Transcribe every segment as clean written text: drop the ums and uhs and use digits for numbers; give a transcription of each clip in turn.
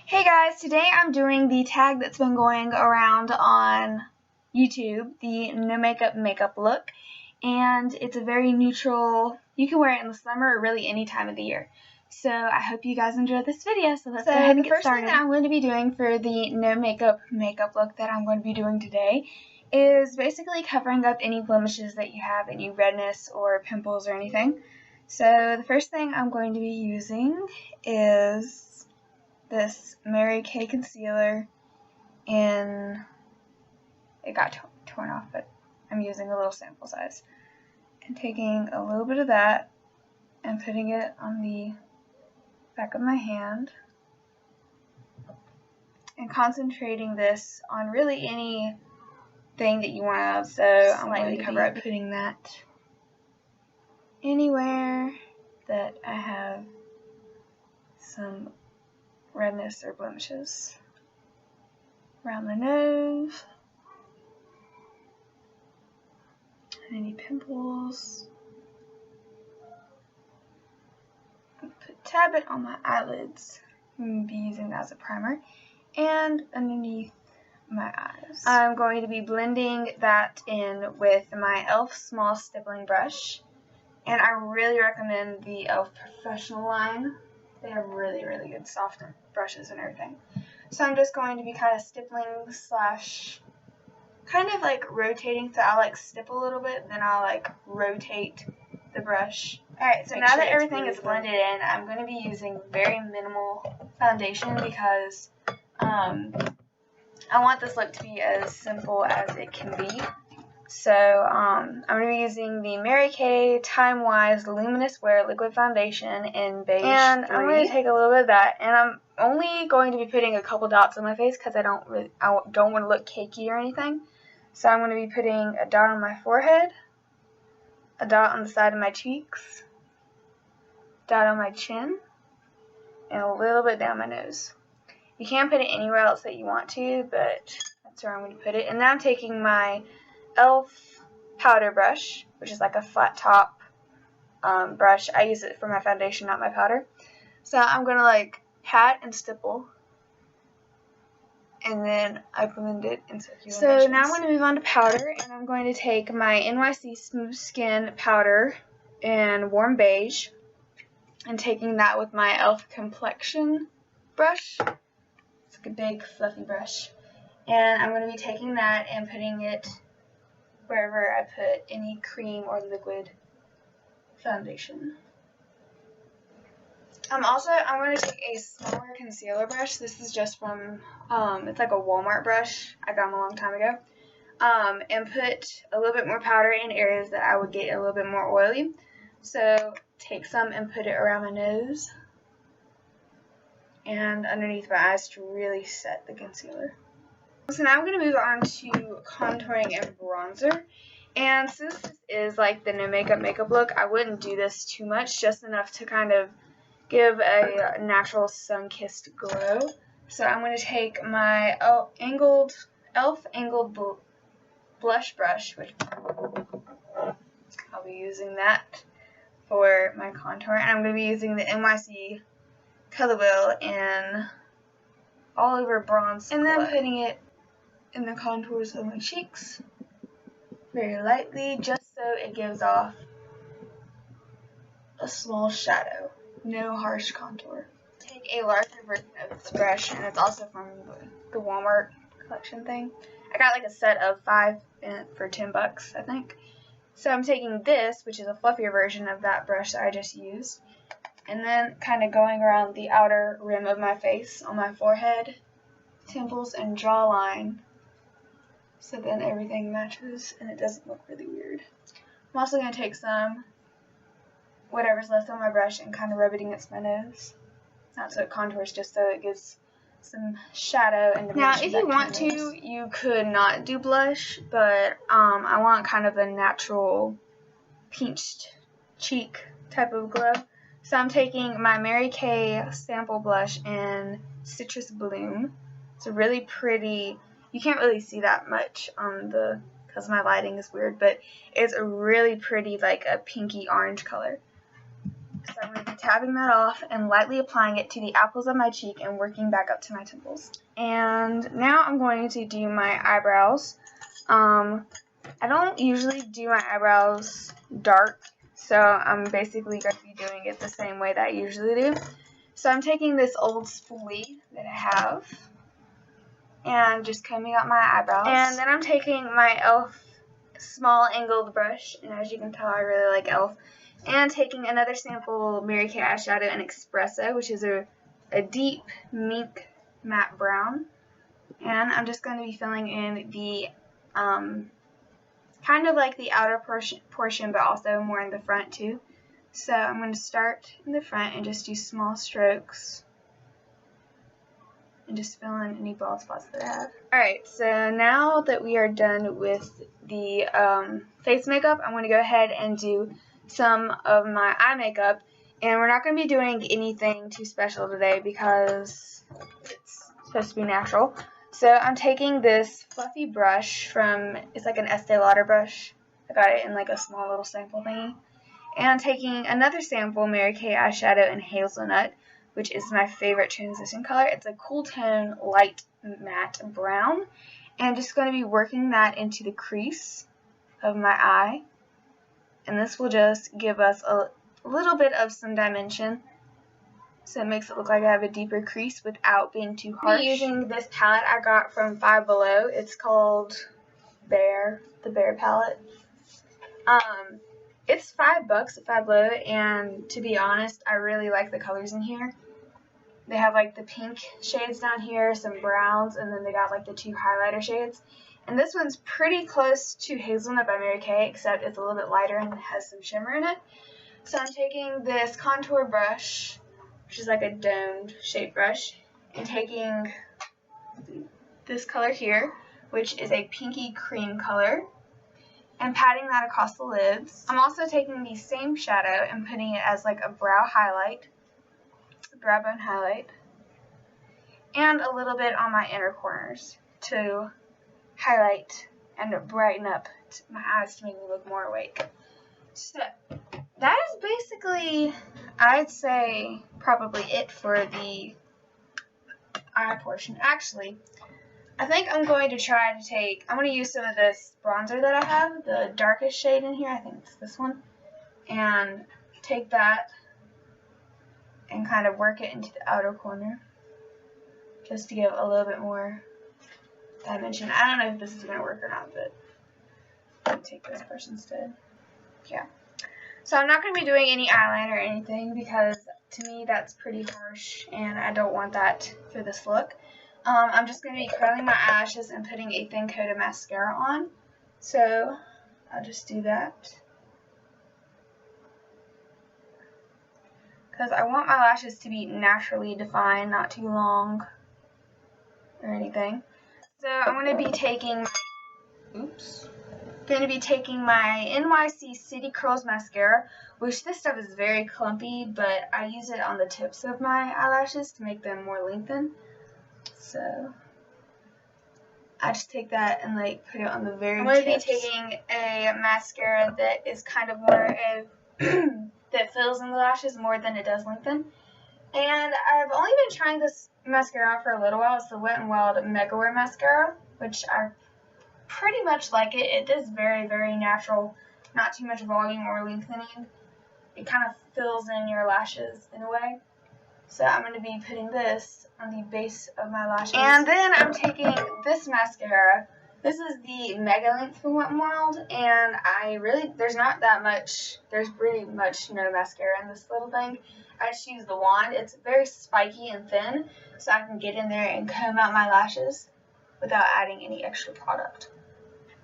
Hey guys, today I'm doing the tag that's been going around on YouTube, the no makeup look, and it's a very neutral, you can wear it in the summer or really any time of the year. So I hope you guys enjoyed this video, so let's go ahead and get started. The first thing that I'm going to be doing for the no makeup look that I'm going to be doing today is basically covering up any blemishes that you have, any redness or pimples or anything. So the first thing I'm going to be using is this Mary Kay concealer it got torn off, but I'm using a little sample size, and taking a little bit of that and putting it on the back of my hand and concentrating this on really anything that you want. So I'm going to cover up putting that anywhere that I have some redness or blemishes. Around the nose, and any pimples. Tab it on my eyelids. I'm going to be using that as a primer, and underneath my eyes. I'm going to be blending that in with my e.l.f. small stippling brush, and I really recommend the e.l.f. Professional line. They have really good soft brushes and everything. So I'm just going to be kind of stippling slash kind of like rotating. So I'll like stipple a little bit, then I'll like rotate the brush. Alright, so now that everything is blended in, I'm going to be using very minimal foundation because I want this look to be as simple as it can be. So I'm going to be using the Mary Kay Time Wise Luminous Wear Liquid Foundation in beige 3. And I'm going to take a little bit of that, and I'm only going to be putting a couple dots on my face because I don't want to look cakey or anything. So I'm going to be putting a dot on my forehead, a dot on the side of my cheeks, dot on my chin, and a little bit down my nose. You can put it anywhere else that you want to, but that's where I'm going to put it. And now I'm taking my e.l.f. powder brush, which is like a flat top brush. I use it for my foundation, not my powder. So I'm going to like pat and stipple, and then I blend it in circular motions. So now I'm going to move on to powder, and I'm going to take my NYC Smooth Skin powder in warm beige, and taking that with my e.l.f. complexion brush. It's like a big fluffy brush. And I'm going to be taking that and putting it wherever I put any cream or liquid foundation. I'm going to take a smaller concealer brush. This is just from, it's like a Walmart brush. I got them a long time ago. And put a little bit more powder in areas that I would get a little bit more oily. So take some and put it around my nose and underneath my eyes to really set the concealer. So now I'm going to move on to contouring and bronzer. And since this is like the no makeup look, I wouldn't do this too much, just enough to kind of give a natural sun-kissed glow. So I'm going to take my e.l.f. angled blush brush, which I'll be using that for my contour. And I'm going to be using the NYC Color Wheel in all over bronze, and then putting it in the contours of my cheeks very lightly, just so it gives off a small shadow, no harsh contour. Take a larger version of this brush, and it's also from the Walmart collection thing. I got like a set of 5 for $10, I think. So I'm taking this, which is a fluffier version of that brush that I just used, and then kind of going around the outer rim of my face on my forehead, temples, and jawline, so then everything matches and it doesn't look really weird. I'm also going to take some whatever's left on my brush and kind of rub it against my nose. Not so it contours, just so it gives some shadow and dimension. Now if you want to, you could not do blush, but I want kind of a natural pinched cheek type of glow. So I'm taking my Mary Kay sample blush in Citrus Bloom. It's a really pretty, you can't really see that much on because my lighting is weird, but it's a really pretty, like a pinky orange color. So I'm going to be tapping that off and lightly applying it to the apples of my cheek and working back up to my temples. And now I'm going to do my eyebrows. I don't usually do my eyebrows dark, so I'm basically going to be doing it the same way that I usually do. So I'm taking this old spoolie that I have and just combing out my eyebrows. And then I'm taking my e.l.f. small angled brush, and as you can tell, I really like e.l.f. And taking another sample Mary Kay eyeshadow in Espresso, which is a deep mink matte brown. And I'm just going to be filling in the kind of like the outer portion, but also more in the front too. So I'm going to start in the front and just do small strokes and just fill in any bald spots that I have. Alright, so now that we are done with the face makeup, I'm going to go ahead and do some of my eye makeup. And we're not going to be doing anything too special today because it's supposed to be natural. So I'm taking this fluffy brush from, it's like an Estee Lauder brush. I got it in like a small little sample thingy. And I'm taking another sample Mary Kay eyeshadow in Hazelnut, which is my favorite transition color. It's a cool tone, light matte brown. And I'm just going to be working that into the crease of my eye. And this will just give us a little bit of some dimension. So it makes it look like I have a deeper crease without being too harsh. I'm using this palette I got from Five Below. It's called the Bear palette. It's $5 at Five Below, and to be honest, I really like the colors in here. They have like the pink shades down here, some browns, and then they got like the 2 highlighter shades. And this one's pretty close to Hazelnut by Mary Kay, except it's a little bit lighter and has some shimmer in it. So I'm taking this contour brush, which is like a domed shape brush, and taking this color here, which is a pinky cream color, and patting that across the lids. I'm also taking the same shadow and putting it as like a brow highlight, brow bone highlight, and a little bit on my inner corners to highlight and brighten up my eyes to make me look more awake. So that is basically, I'd say, probably it for the eye portion. Actually, I think I'm going to I'm going to use some of this bronzer that I have, the darkest shade in here, I think it's this one, and take that and kind of work it into the outer corner just to give a little bit more dimension. I don't know if this is going to work or not, but I'm going to take this brush instead. Yeah. So I'm not going to be doing any eyeliner or anything because to me that's pretty harsh and I don't want that for this look. I'm just going to be curling my eyelashes and putting a thin coat of mascara on. So I'll just do that. Because I want my lashes to be naturally defined, not too long or anything. So I'm going to be taking my NYC City Curls mascara, which this stuff is very clumpy, but I use it on the tips of my eyelashes to make them more lengthened. So I just take that and like put it on the very tips. I'm going to be taking a mascara that is kind of more of that fills in the lashes more than it does lengthen. And I've only been trying this mascara for a little while. It's the Wet n Wild Mega Wear mascara, which I pretty much like it. It is very, very natural, not too much volume or lengthening. It kind of fills in your lashes in a way. So I'm going to be putting this on the base of my lashes. And then I'm taking this mascara. This is the Mega Length from Wet n Wild, and there's pretty much no mascara in this little thing. I just use the wand. It's very spiky and thin, so I can get in there and comb out my lashes without adding any extra product.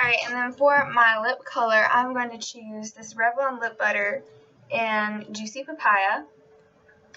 Alright, and then for my lip color, I'm going to choose this Revlon Lip Butter in Juicy Papaya.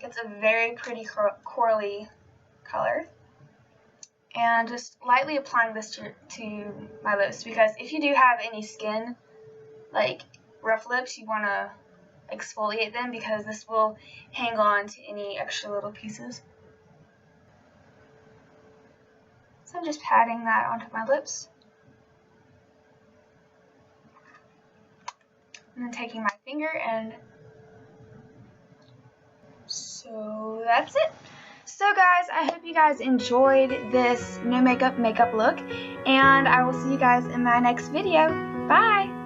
It's a very pretty corally color. And just lightly applying this to my lips, because if you do have any skin, like rough lips, you want to exfoliate them because this will hang on to any extra little pieces. So I'm just patting that onto my lips. And then taking my finger and So that's it. So guys, I hope you guys enjoyed this no makeup look, and I will see you guys in my next video. Bye!